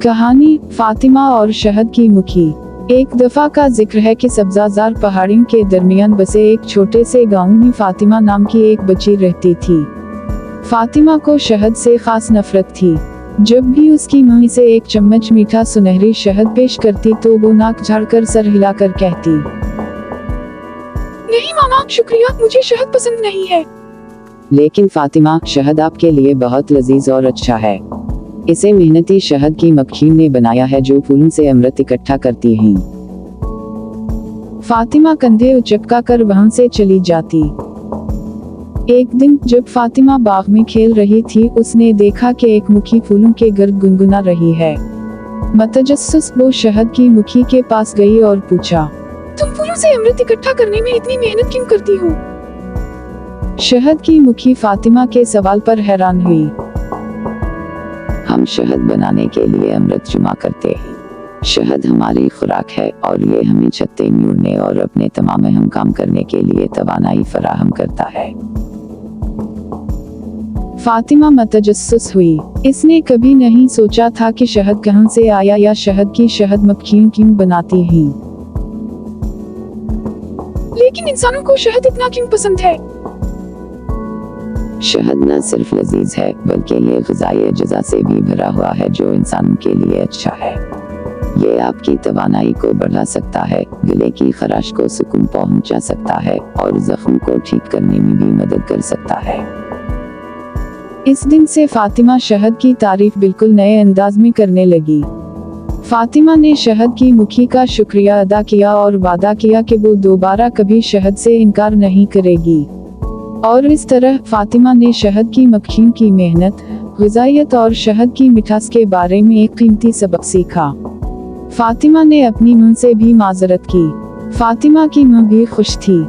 कहानी फातिमा और शहद की मुखी। एक दफा का जिक्र है कि सब्जाजार पहाड़ियों के दरमियान बसे एक छोटे से गांव में फातिमा नाम की एक बच्ची रहती थी। फातिमा को शहद से खास नफरत थी। जब भी उसकी मुंह से एक चम्मच मीठा सुनहरी शहद पेश करती तो वो नाक झाड़कर सर हिलाकर कहती, नहीं मामा शुक्रिया, मुझे शहद पसंद नहीं है। लेकिन फातिमा, शहद आपके लिए बहुत लजीज और अच्छा है। इसे मेहनती शहद की मक्खियों ने बनाया है जो फूलों से अमृत इकट्ठा करती हैं। फातिमा कंधे उचका कर वहां से चली जाती। एक दिन जब फातिमा बाग में खेल रही थी, उसने देखा कि एक मुखी फूलों के गर्द गुनगुना रही है। मतजस्सुस वो शहद की मुखी के पास गई और पूछा, तुम फूलों से अमृत इकट्ठा करने में इतनी मेहनत क्यों करती हो? शहद की मुखी फातिमा के सवाल पर हैरान हुई। हम शहद बनाने के लिए अमृत जमा करते हैं। शहद हमारी खुराक है और ये हमें छत्ते उड़ने और अपने तमाम अहम काम करने के लिए तवानाई फराहम करता है। फातिमा मतजस्सुस हुई। इसने कभी नहीं सोचा था कि शहद कहां से आया या शहद की शहद मक्खियां क्यों बनाती हैं। लेकिन इंसानों को शहद इतना क्यों पसंद है? शहद न सिर्फ लजीज है बल्कि ये ग़िज़ाई अज्जा से भी भरा हुआ है जो इंसानों के लिए अच्छा है। ये आपकी तवानाई को बढ़ा सकता है, गले की खराश को सुकून पहुंचा सकता है और जख्म को ठीक करने में भी मदद कर सकता है। इस दिन से फातिमा शहद की तारीफ बिल्कुल नए अंदाज में करने लगी। फातिमा ने शहद की मुखी का शुक्रिया अदा किया और वादा किया कि वो दोबारा कभी शहद से इनकार नहीं करेगी। और इस तरह फातिमा ने शहद की मक्खियों की मेहनत, ग़िज़ाइयत और शहद की मिठास के बारे में एक कीमती सबक सीखा। फातिमा ने अपनी मुंह से भी माजरत की। फातिमा की मुंह भी खुश थी।